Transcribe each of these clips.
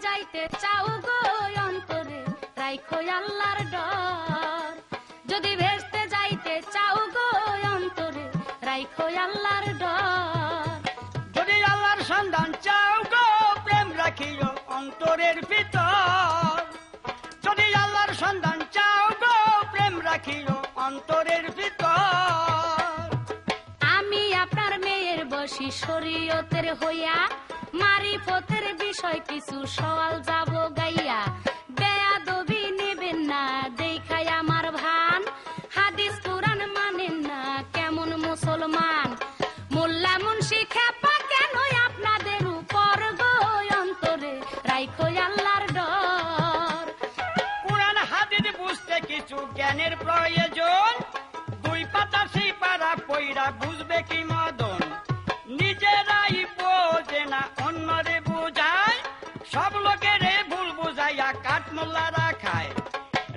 যাইতে চাও গো অন্তরে রাইখো আল্লাহর ডর। যদি ভেস্তে যাইতে চাও গো অন্তরে রাইখো আল্লাহর ডর। যদি আল্লাহর সন্ধান চাও গো প্রেম রাখিও অন্তরের ভিতর। যদি আল্লাহর সন্ধান চাও গো প্রেম রাখিও অন্তরের ভিতর। আমি আপনার মেয়ের বসি শরীয়তের হইয়া মারিফতের বিষয় কিছু সওয়াল যাব গাইয়া। বেয়াদবি নেবেন না দেখাই আমার ভান, হাদিস কুরআন মানেন না কেমন মুসলমান। মোল্লা মুন্সি খেপা কেন আপনাদের উপর গো অন্তরে রাইখো আল্লাহর ডর। কুরআন হাদিস বুঝতে কিছু জ্ঞানের প্রয়োজন। দুই পাতা সেই পারা পইরা বুঝবে কি মদন। নিজেরাই বোঝে না অন্যরে বুঝায়, সব লোকের ভুল বুঝাইয়া কাঠ মোল্লারা খায়।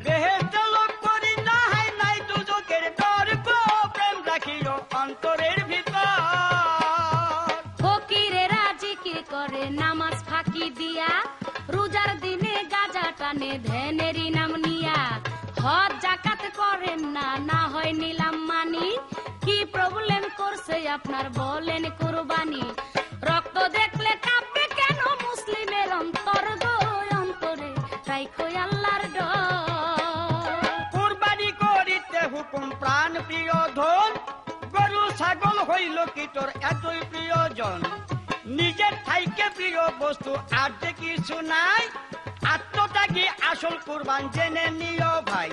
রেহেতে লোক করি না হয় নাই দুজকের ডর গো প্রেম রাখিও অন্তরের ভিতর। ফকিরেরা জিকির করে নামাজ ফাঁকি দিয়া, রোজার দিনে গাজা টানে ধ্যানেরই নাম নিয়া। হজ জাকাত করেন না, না হয় নিলাম মানি। কি প্রবলেম করছে আপনার বলেন কুরবানি। রক্ত দেখলে কাঁপবে কেন মুসলিমের অন্তর গো অন্তরে রাইখো আল্লাহর ডর। কুরবানি করিতে হুকুম প্রাণ প্রিয় ধন। গরু ছাগল হইল কি তোর এতই প্রিয়জন। নিজের থাইকে প্রিয় বস্তু আর যে কিছু নাই। আত্মত্যাগী আসল কুরবান জেনে নিও ভাই।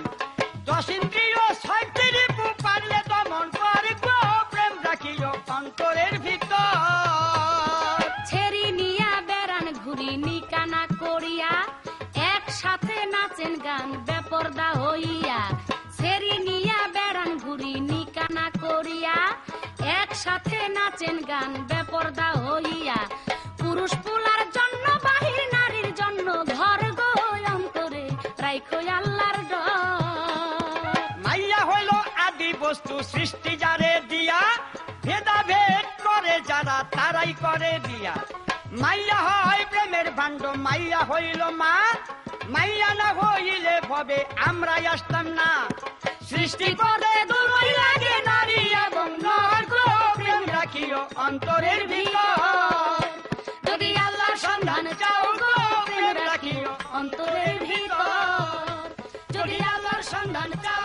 10 ইন্দ্রিয় 6টি রিপু পারলে দমন করে গো প্রেম রাখিও অন্তরের ভিতর। ছেড়ি নিয়া বেড়ান ঘুরি নিকানা করিয়া, একসাথে নাচেন গান বেপরদা হইয়া। ছেড়ি নিয়া বেড়ান ঘুরি নিকানা করিয়া, একসাথে নাচেন গান বেপরদা হইয়া। পুরুষ পুলার জন্য বাহির নারীর জন্য ঘর গো অন্তরে রাইখো আল্লাহর ডর। মাইয়া হইল আদি বস্তু সৃষ্টি যারে দিয়া। ভেদাভেদ করে যারা তারাই করে দিয়া। মাইয়া হয় প্রেমের ভাণ্ড, মাইয়া হইল মা। মাইয়া না হইলে ভবে আমরাই আসতাম না। সৃষ্টি করে দুই লাগে নারী এবং নর গো প্রেম রাখিও অন্তরের ভিতর। যদি আল্লাহর সন্ধান চাও গো প্রেম রাখিও অন্তরের ভিতর। যদি আল্লাহর সন্ধান চাও